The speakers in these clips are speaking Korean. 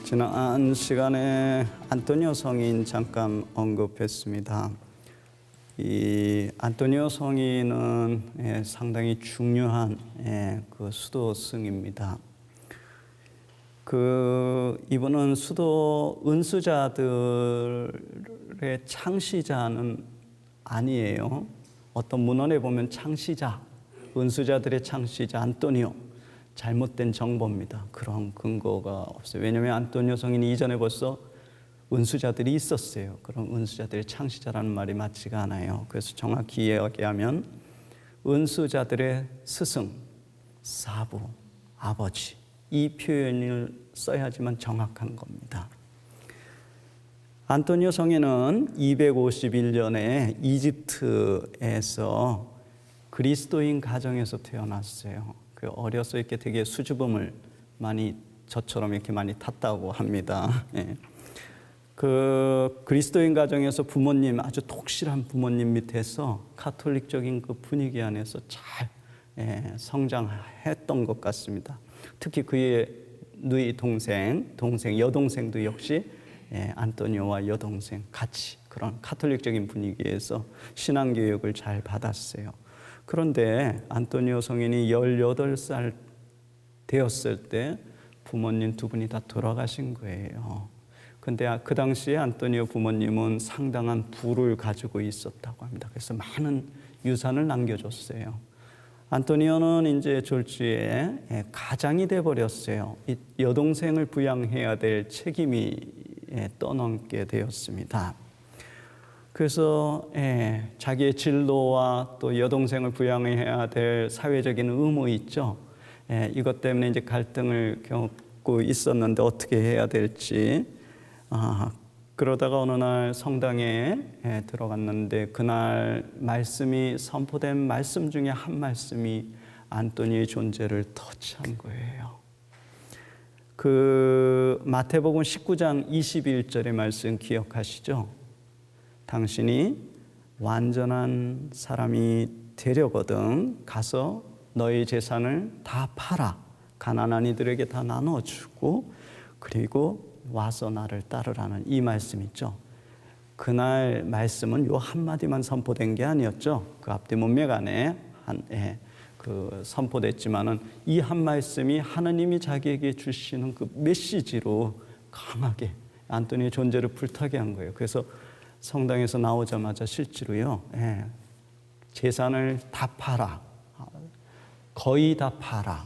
지난 시간에 안토니오 성인 잠깐 언급했습니다. 이 안토니오 성인은 상당히 중요한 그 수도승입니다. 이분은 수도 은수자들의 창시자는 아니에요. 어떤 문헌에 보면 창시자, 은수자들의 창시자 안토니오, 잘못된 정보입니다. 그런 근거가 없어요. 왜냐하면 안토니오 성인이 이전에 벌써 은수자들이 있었어요. 그런 은수자들의 창시자라는 말이 맞지가 않아요. 그래서 정확히 이야기하면 은수자들의 스승, 사부, 아버지, 이 표현을 써야지만 정확한 겁니다. 안토니오 성인은 251년에 이집트에서 그리스도인 가정에서 태어났어요. 어려서 이렇게 되게 수줍음을 많이 저처럼 이렇게 많이 탔다고 합니다. 그리스도인 가정에서 부모님, 아주 독실한 부모님 밑에서 카톨릭적인 그 분위기 안에서 잘 성장했던 것 같습니다. 특히 그의 누이 여동생도 역시 안토니오와 여동생 같이 그런 카톨릭적인 분위기에서 신앙교육을 잘 받았어요. 그런데 안토니오 성인이 18살 되었을 때 부모님 두 분이 다 돌아가신 거예요. 근데 그 당시에 안토니오 부모님은 상당한 부를 가지고 있었다고 합니다. 그래서 많은 유산을 남겨줬어요. 안토니오는 이제 졸지에 가장이 돼버렸어요. 이 여동생을 부양해야 될 책임이 떠넘게 되었습니다. 그래서 자기의 진로와 또 여동생을 부양해야 될 사회적인 의무 있죠. 이것 때문에 이제 갈등을 겪고 있었는데 어떻게 해야 될지. 그러다가 어느 날 성당에 들어갔는데 그날 말씀이 선포된 말씀 중에 한 말씀이 안토니오의 존재를 터치한 거예요. 그 마태복음 19장 21절의 말씀 기억하시죠? 당신이 완전한 사람이 되려거든 가서 너희 재산을 다 팔아 가난한 이들에게 다 나눠주고 그리고 와서 나를 따르라는 이 말씀 있죠. 그날 말씀은 요 한마디만 선포된 게 아니었죠. 그 앞뒤 문맥안에 선포됐지만은 이 한 말씀이 하나님이 자기에게 주시는 그 메시지로 강하게 안토니오의 존재를 불타게 한 거예요. 그래서 성당에서 나오자마자 실제로요, 재산을 다 팔아, 거의 다 팔아,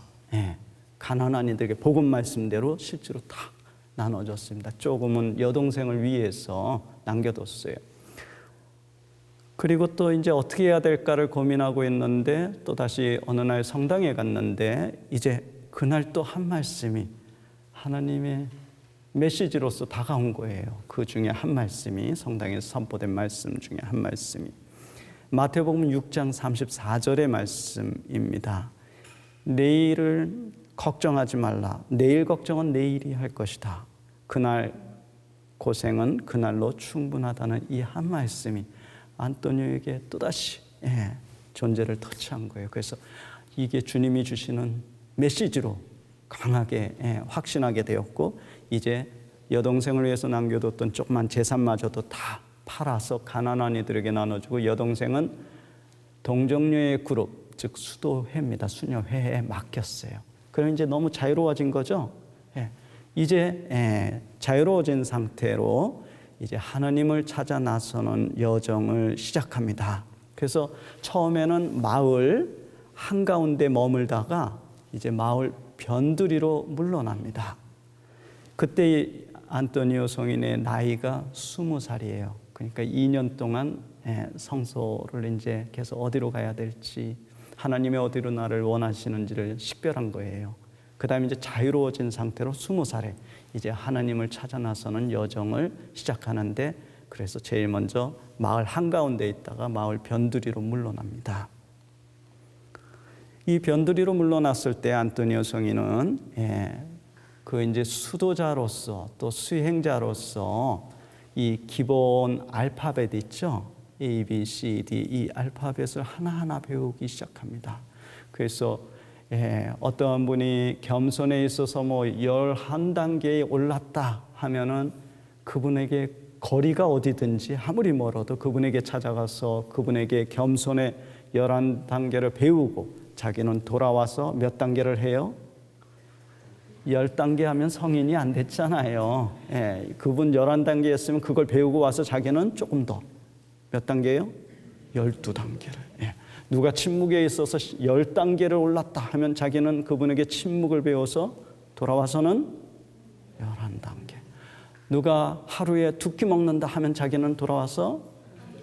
가난한 이들에게 복음 말씀대로 실제로 다 나눠줬습니다. 조금은 여동생을 위해서 남겨뒀어요. 그리고 또 이제 어떻게 해야 될까를 고민하고 있는데 또 다시 어느 날 성당에 갔는데 이제 그날 또 한 말씀이 하나님의 메시지로서 다가온 거예요. 그 중에 한 말씀이 성당에서 선포된 말씀 중에 한 말씀이 마태복음 6장 34절의 말씀입니다. 내일을 걱정하지 말라. 내일 걱정은 내일이 할 것이다. 그날 고생은 그날로 충분하다는 이 한 말씀이 안토니오에게 또다시 존재를 터치한 거예요. 그래서 이게 주님이 주시는 메시지로 강하게 확신하게 되었고 이제 여동생을 위해서 남겨뒀던 조그만 재산마저도 다 팔아서 가난한 이들에게 나눠주고 여동생은 동정녀의 그룹 즉 수도회입니다. 수녀회에 맡겼어요. 그럼 이제 너무 자유로워진 거죠. 이제 자유로워진 상태로 이제 하나님을 찾아 나서는 여정을 시작합니다. 그래서 처음에는 마을 한가운데 머물다가 이제 마을 변두리로 물러납니다. 그때 안토니오 성인의 나이가 20살이에요. 그러니까 2년 동안 성소를 이제 계속 어디로 가야 될지 하나님의 어디로 나를 원하시는지를 식별한 거예요. 그 다음에 이제 자유로워진 상태로 20살에 이제 하나님을 찾아 나서는 여정을 시작하는데 그래서 제일 먼저 마을 한가운데 있다가 마을 변두리로 물러납니다. 이 변두리로 물러났을 때 안토니오 성인은 그 이제 수도자로서 또 수행자로서 이 기본 알파벳 있죠. A, B, C, D 이 알파벳을 하나하나 배우기 시작합니다. 그래서 어떠한 분이 겸손에 있어서 뭐 11단계에 올랐다 하면은 그분에게 거리가 어디든지 아무리 멀어도 그분에게 찾아가서 그분에게 겸손의 11단계를 배우고 자기는 돌아와서 몇 단계를 해요? 10단계 하면 성인이 안 됐잖아요. 그분 11단계 했으면 그걸 배우고 와서 자기는 조금 더 몇 단계요? 12단계를. 누가 침묵에 있어서 10단계를 올랐다 하면 자기는 그분에게 침묵을 배워서 돌아와서는 11단계. 누가 하루에 2끼 먹는다 하면 자기는 돌아와서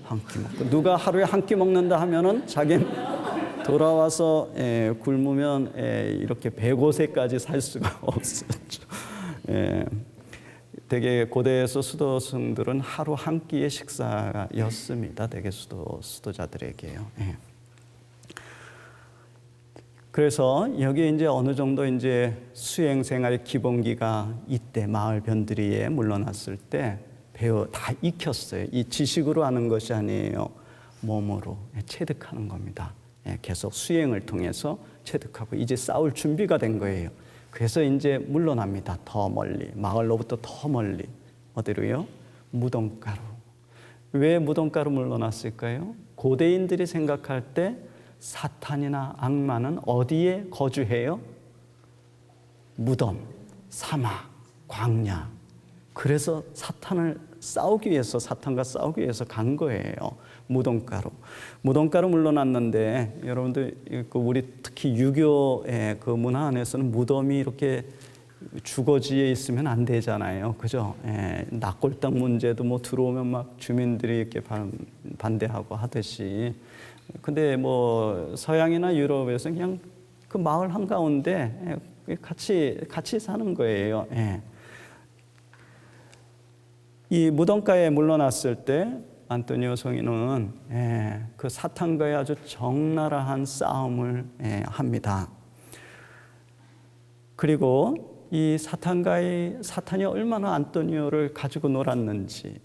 한 끼 먹고, 누가 하루에 한 끼 먹는다 하면은 자기는 돌아와서 굶으면 이렇게 105세까지 살 수가 없었죠. 대개 고대에서 수도승들은 하루 한 끼의 식사였습니다. 대개 수도자들에게요. 그래서 여기 이제 어느 정도 이제 수행 생활의 기본기가 이때 마을 변두리에 물러났을 때 다 익혔어요. 이 지식으로 하는 것이 아니에요. 몸으로 체득하는 겁니다. 계속 수행을 통해서 체득하고 이제 싸울 준비가 된 거예요. 그래서 이제 물러납니다. 더 멀리, 마을로부터 더 멀리. 어디로요? 무덤가로. 왜 무덤가로 물러났을까요? 고대인들이 생각할 때 사탄이나 악마는 어디에 거주해요? 무덤, 사막, 광야. 그래서 사탄과 싸우기 위해서 간 거예요. 무덤가로. 무덤가로 물러났는데, 여러분들, 우리 특히 유교의 그 문화 안에서는 무덤이 이렇게 주거지에 있으면 안 되잖아요. 그죠? 낙골당 문제도 뭐 들어오면 막 주민들이 이렇게 반대하고 하듯이. 근데 뭐 서양이나 유럽에서는 그냥 그 마을 한가운데 같이 사는 거예요. 이 무덤가에 물러났을 때 안토니오 성인은 그 사탄과의 아주 적나라한 싸움을 합니다. 그리고 이 사탄이 얼마나 안토니오를 가지고 놀았는지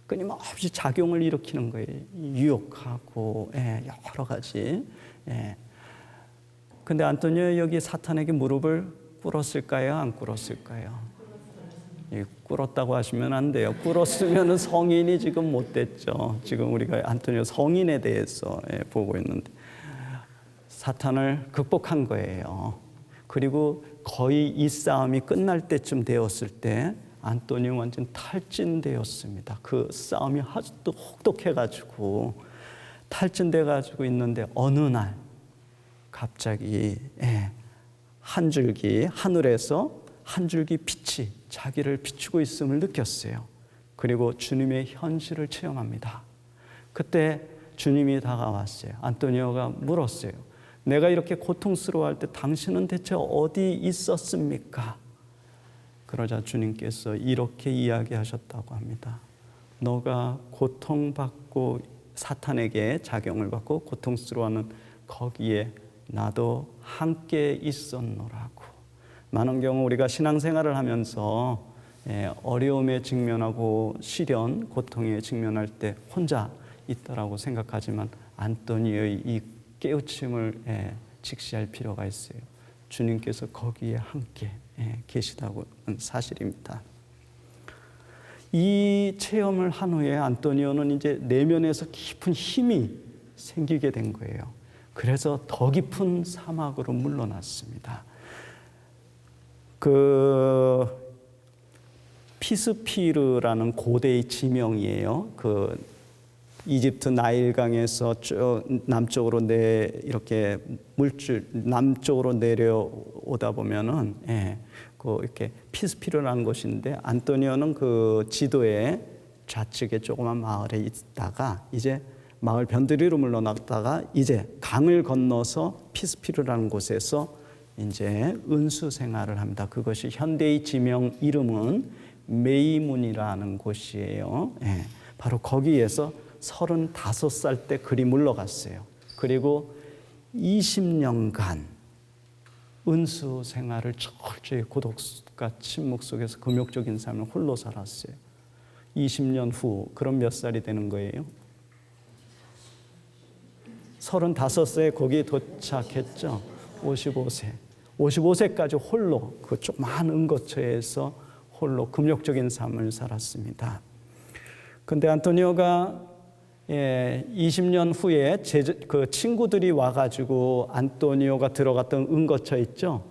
끊임없이 작용을 일으키는 거예요. 유혹하고 여러 가지. 근데 안토니오 여기 사탄에게 무릎을 꿇었을까요? 안 꿇었을까요? 꿇었다고 하시면 안 돼요. 꿇었으면 성인이 지금 못 됐죠. 지금 우리가 안토니오 성인에 대해서 보고 있는데 사탄을 극복한 거예요. 그리고 거의 이 싸움이 끝날 때쯤 되었을 때 안토니오 완전 탈진되었습니다. 그 싸움이 아주 또 혹독해가지고 탈진돼가지고 있는데 어느 날 갑자기 한 줄기 하늘에서 한 줄기 빛이 자기를 비추고 있음을 느꼈어요. 그리고 주님의 현실을 체험합니다. 그때 주님이 다가왔어요. 안토니오가 물었어요. 내가 이렇게 고통스러워할 때 당신은 대체 어디 있었습니까? 그러자 주님께서 이렇게 이야기하셨다고 합니다. 너가 고통받고 사탄에게 작용을 받고 고통스러워하는 거기에 나도 함께 있었노라고. 많은 경우 우리가 신앙생활을 하면서 어려움에 직면하고 시련, 고통에 직면할 때 혼자 있다라고 생각하지만 안토니오의 이 깨우침을 직시할 필요가 있어요. 주님께서 거기에 함께 계시다고 사실입니다. 이 체험을 한 후에 안토니오는 이제 내면에서 깊은 힘이 생기게 된 거예요. 그래서 더 깊은 사막으로 물러났습니다. 그 피스피르라는 고대의 지명이에요. 그 이집트 나일강에서 쭉 남쪽으로 이렇게 물줄 남쪽으로 내려오다 보면은 그 이렇게 피스피르라는 곳인데 안토니오는 그 지도에 좌측에 조그만 마을에 있다가 이제 마을 변두리로 물러났다가 이제 강을 건너서 피스피르라는 곳에서 이제 은수 생활을 합니다. 그것이 현대의 지명 이름은 메이문이라는 곳이에요. 바로 거기에서 35살 때 그리 물러갔어요. 그리고 20년간 은수 생활을 철저히 고독과 침묵 속에서 금욕적인 삶을 홀로 살았어요. 20년 후 그럼 몇 살이 되는 거예요? 35세에 거기에 도착했죠. 55세. 55세까지 홀로 그 조그마한 은거처에서 홀로 금욕적인 삶을 살았습니다. 근데 안토니오가 20년 후에 그 친구들이 와가지고 안토니오가 들어갔던 은거처 있죠?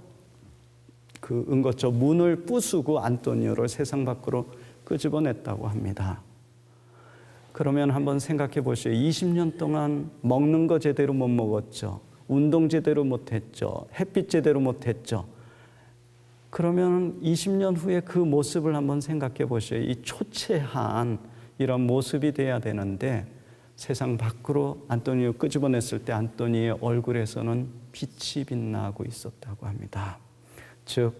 그 은거처 문을 부수고 안토니오를 세상 밖으로 끄집어냈다고 합니다. 그러면 한번 생각해 보시오. 20년 동안 먹는 거 제대로 못 먹었죠. 운동 제대로 못했죠. 햇빛 제대로 못했죠. 그러면 20년 후에 그 모습을 한번 생각해 보시오. 이 초췌한 이런 모습이 돼야 되는데 세상 밖으로 안토니오 끄집어냈을 때 안토니의 얼굴에서는 빛이 빛나고 있었다고 합니다. 즉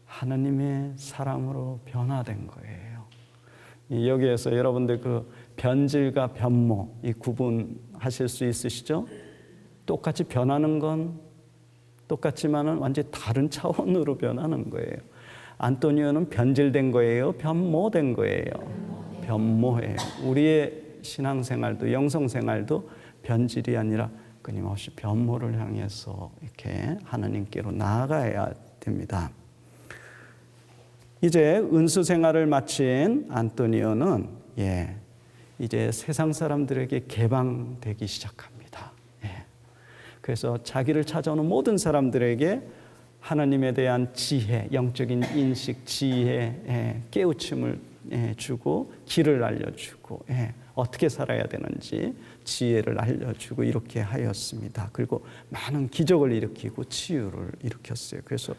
하나님의 사랑으로 변화된 거예요. 여기에서 여러분들 그 변질과 변모 이 구분하실 수 있으시죠? 똑같이 변하는 건 똑같지만은 완전히 다른 차원으로 변하는 거예요. 안토니오는 변질된 거예요? 변모된 거예요? 변모예요. 우리의 신앙생활도 영성생활도 변질이 아니라 끊임없이 변모를 향해서 이렇게 하나님께로 나아가야 됩니다. 이제 은수 생활을 마친 안토니오는 이제 세상 사람들에게 개방되기 시작합니다. 그래서 자기를 찾아오는 모든 사람들에게 하나님에 대한 지혜, 영적인 인식, 지혜, 깨우침을 주고 길을 알려주고 어떻게 살아야 되는지 지혜를 알려주고 이렇게 하였습니다. 그리고 많은 기적을 일으키고 치유를 일으켰어요. 그래서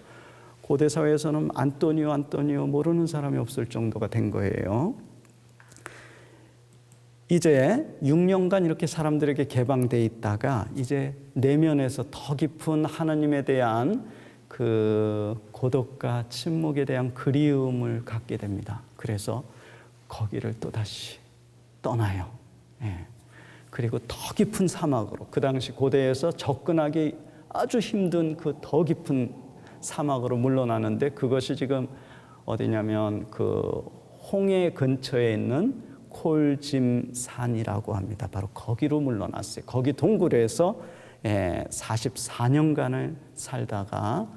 고대 사회에서는 안토니오 모르는 사람이 없을 정도가 된 거예요. 이제 6년간 이렇게 사람들에게 개방돼 있다가 이제 내면에서 더 깊은 하나님에 대한 그 고독과 침묵에 대한 그리움을 갖게 됩니다. 그래서 거기를 또다시 떠나요. 그리고 더 깊은 사막으로, 그 당시 고대에서 접근하기 아주 힘든 그 더 깊은 사막으로 물러나는데 그것이 지금 어디냐면 그 홍해 근처에 있는 콜짐산이라고 합니다. 바로 거기로 물러났어요. 거기 동굴에서 44년간을 살다가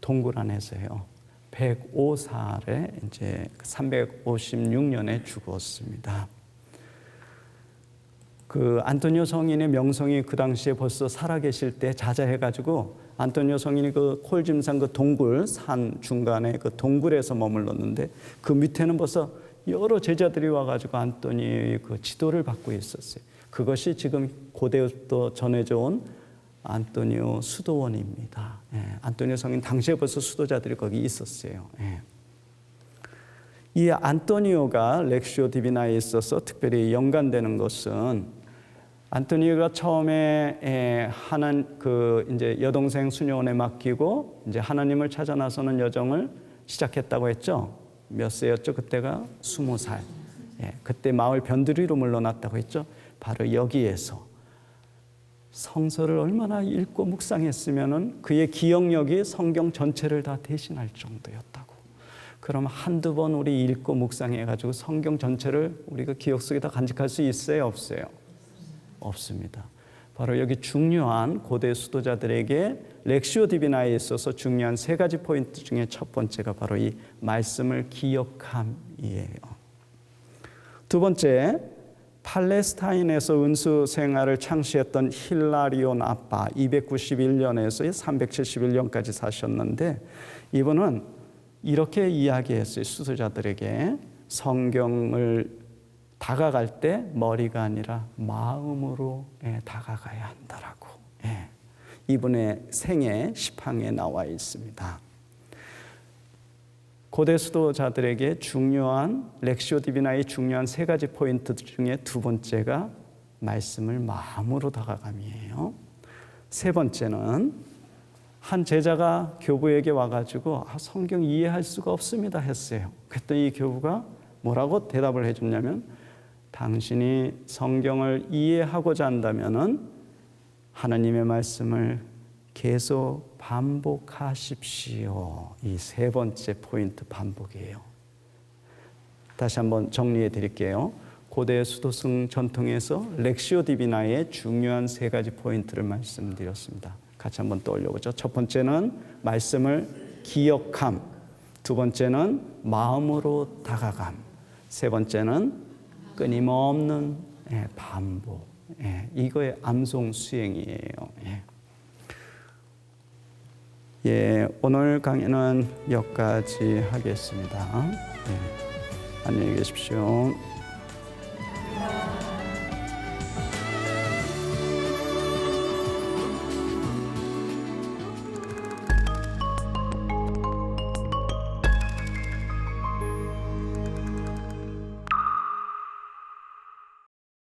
동굴 안에서요 105살에 이제 356년에 죽었습니다. 그 안토니오 성인의 명성이 그 당시에 벌써 살아계실 때 자자해가지고 안토니오 성인이 그 콜짐산 그 동굴 산 중간에 그 동굴에서 머물렀는데 그 밑에는 벌써 여러 제자들이 와가지고 안토니오의 그 지도를 받고 있었어요. 그것이 지금 고대부터 전해져 온 안토니오 수도원입니다. 안토니오 성인 당시에 벌써 수도자들이 거기 있었어요. 이 안토니오가 렉시오 디비나에 있어서 특별히 연관되는 것은 안토니오가 처음에 이제 여동생 수녀원에 맡기고 이제 하나님을 찾아 나서는 여정을 시작했다고 했죠. 몇 세였죠? 그때가 20살. 그때 마을 변두리로 물러났다고 했죠. 바로 여기에서 성서를 얼마나 읽고 묵상했으면은 그의 기억력이 성경 전체를 다 대신할 정도였다고. 그럼 한두 번 우리 읽고 묵상해가지고 성경 전체를 우리가 기억 속에 다 간직할 수 있어요? 없어요? 없습니다. 바로 여기 중요한 고대 수도자들에게 렉시오 디비나에 있어서 중요한 세 가지 포인트 중에 첫 번째가 바로 이 말씀을 기억함이에요. 두 번째, 팔레스타인에서 은수 생활을 창시했던 힐라리온 아빠 291년에서 371년까지 사셨는데 이분은 이렇게 이야기했어요. 수도자들에게 성경을 다가갈 때 머리가 아니라 마음으로 다가가야 한다라고. 이분의 생애 시황에 나와 있습니다. 고대 수도자들에게 중요한 렉시오 디비나의 중요한 세 가지 포인트 중에 두 번째가 말씀을 마음으로 다가감이에요. 세 번째는 한 제자가 교부에게 와가지고 성경 이해할 수가 없습니다 했어요. 그랬더니 이 교부가 뭐라고 대답을 해줬냐면 당신이 성경을 이해하고자 한다면은 하나님의 말씀을 계속 반복하십시오. 이 세 번째 포인트 반복이에요. 다시 한번 정리해 드릴게요. 고대 수도승 전통에서 렉시오 디비나의 중요한 세 가지 포인트를 말씀드렸습니다. 같이 한번 떠올려보죠. 첫 번째는 말씀을 기억함, 두 번째는 마음으로 다가감, 세 번째는 끊임없는 반복. 이거의 암송 수행이에요. 오늘 강의는 여기까지 하겠습니다. 안녕히 계십시오.